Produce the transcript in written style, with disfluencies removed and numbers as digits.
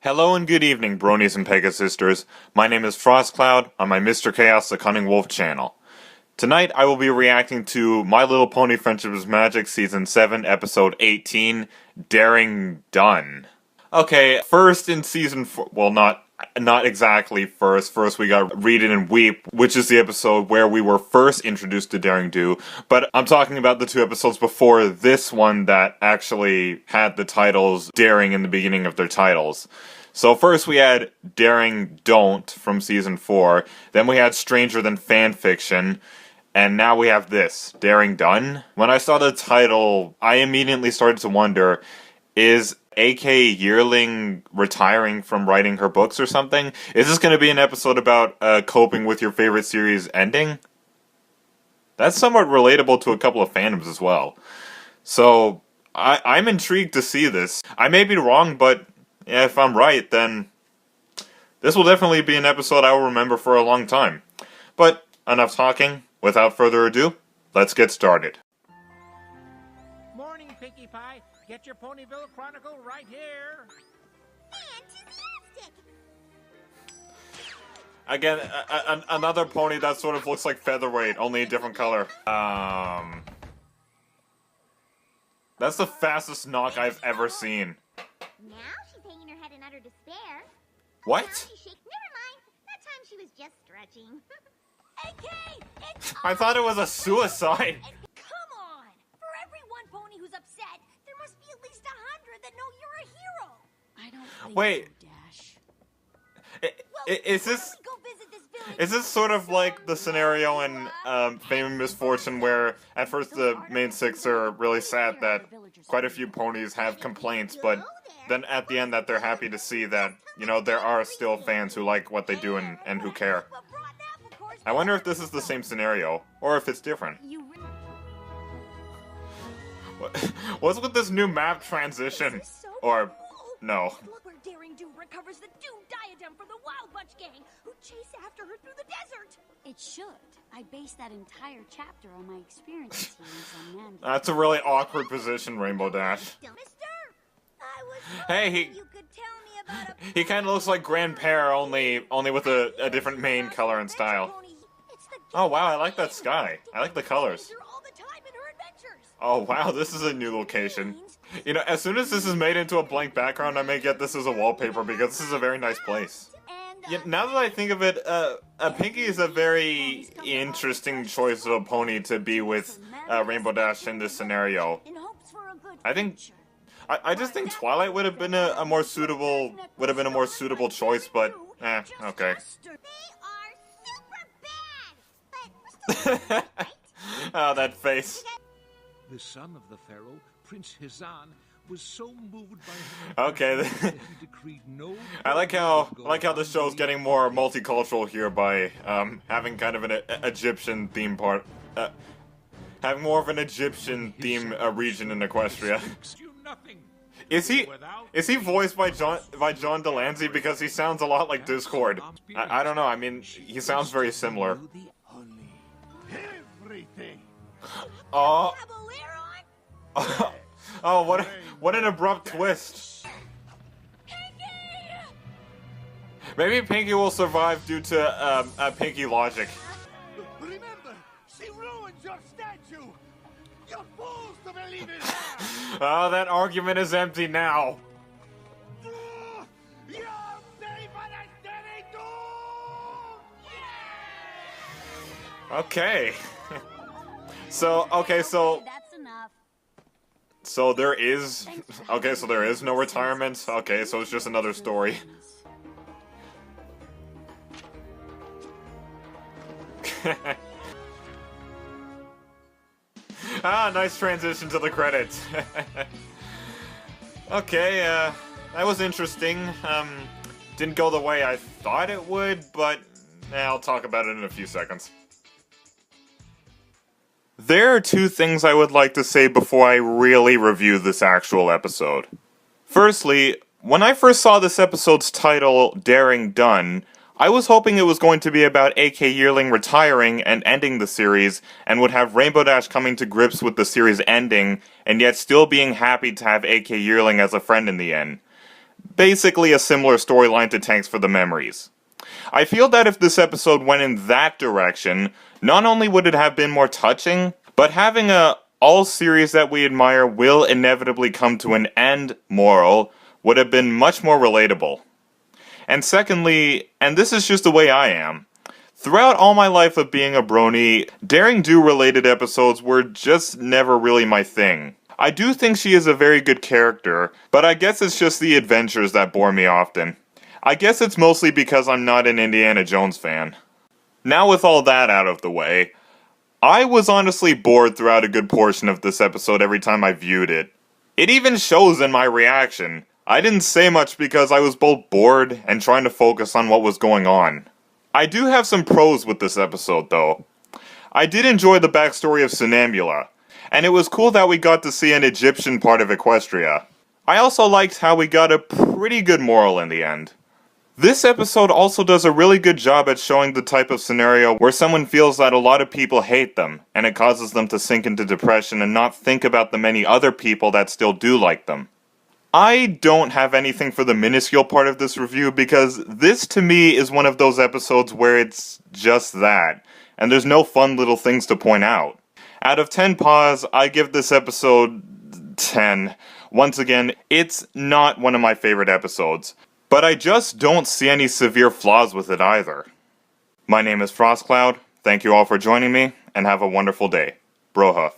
Hello and good evening, bronies and Pegasisters. My name is FrostCloud on my Mr. Chaos the Cunning Wolf channel. Tonight I will be reacting to My Little Pony Friendship is Magic Season 7, Episode 18, Daring Done. Okay, first in Season 4, well not exactly first. First we got Read It and Weep, which is the episode where we were first introduced to Daring Do, but I'm talking about the two episodes before this one that actually had the titles Daring in the beginning of their titles. So first we had Daring Don't from Season 4, then we had Stranger Than Fanfiction, and now we have this, Daring Done. When I saw the title, I immediately started to wonder, is AK Yearling retiring from writing her books or something? Is this going to be an episode about coping with your favorite series ending? That's somewhat relatable to a couple of fandoms as well. So, I'm intrigued to see this. I may be wrong, but if I'm right, then this will definitely be an episode I will remember for a long time. But, enough talking. Without further ado, let's get started. Morning, Pinkie Pie. Get your Ponyville Chronicle right here. Fantastic! Again, another pony that sort of looks like Featherweight, only a different color. That's the fastest knock I've ever seen. Now she's hanging her head in utter despair. What? Now she shakes. Never mind. That time she was just stretching. AK! It's I thought it was a suicide. Come on! For every one pony who's upset, there must be at least 100 that know you're a hero. I don't think Wait. so, Dash. Is this... Why don't we go visit this village? Is this sort of like the scenario in Fame and Misfortune where at first the main six are really sad that quite a few ponies have complaints, but then at the end that they're happy to see that, you know, there are still fans who like what they do and who care. Well, brought up, of course. I wonder if this is the same scenario, or if it's different. What's with this new map transition? Or, no. Look where Daring Do recovers the doomed diadem from the Wild Bunch gang who chase after her through the desert. It should. I based that entire chapter on my experiences here in Zanmandi. That's a really awkward position, Rainbow Dash. Mister, I was Hey, hoping you could tell me about a He kind of looks like Grandpere, only with a different mane color and style. Oh wow, I like that sky. I like the colors. Oh wow, this is a new location. You know, as soon as this is made into a blank background, I may get this as a wallpaper because this is a very nice place. Yeah, now that I think of it, Pinkie is a very interesting choice of a pony to be with Rainbow Dash in this scenario. I just think Twilight would have been a more suitable choice, but okay. Oh, that face. The son of the pharaoh, Prince Hizan, was so moved by Okay. that he decreed no. I like how the show's getting more multicultural here by having kind of an Egyptian theme part, having more of an Egyptian theme region in Equestria. Is he voiced by John Delancey, because he sounds a lot like Discord? I don't know. I mean, he sounds very similar. Everything. Oh. Oh, what an abrupt twist. Maybe Pinkie will survive due to Pinkie logic. Remember, she ruined your statue. You're fools to believe in her. Oh, that argument is empty now. You're safe on a steady doom. Okay. So That's enough. so there is no retirement. Okay, so it's just another story. Ah, nice transition to the credits. Okay, that was interesting. Didn't go the way I thought it would, but I'll talk about it in a few seconds. There are two things I would like to say before I really review this actual episode. Firstly, when I first saw this episode's title, Daring Done, I was hoping it was going to be about AK Yearling retiring and ending the series, and would have Rainbow Dash coming to grips with the series ending, and yet still being happy to have AK Yearling as a friend in the end. basically a similar storyline to Thanks for the Memories. I feel that if this episode went in that direction, not only would it have been more touching, but having a all series that we admire will inevitably come to an end moral would have been much more relatable. And secondly, and this is just the way I am, throughout all my life of being a brony, daring do related episodes were just never really my thing. I do think she is a very good character, but I guess it's just the adventures that bore me often. I guess it's mostly because I'm not an Indiana Jones fan. Now with all that out of the way, I was honestly bored throughout a good portion of this episode every time I viewed it. It even shows in my reaction. I didn't say much because I was both bored and trying to focus on what was going on. I do have some pros with this episode though. I did enjoy the backstory of Sonambula, and it was cool that we got to see an Egyptian part of Equestria. I also liked how we got a pretty good moral in the end. This episode also does a really good job at showing the type of scenario where someone feels that a lot of people hate them, and it causes them to sink into depression and not think about the many other people that still do like them. I don't have anything for the minuscule part of this review because this to me is one of those episodes where it's just that, and there's no fun little things to point out. Out of 10 paws, I give this episode 10. Once again, it's not one of my favorite episodes. But I just don't see any severe flaws with it either. My name is FrostCloud, thank you all for joining me, and have a wonderful day. Brohuff.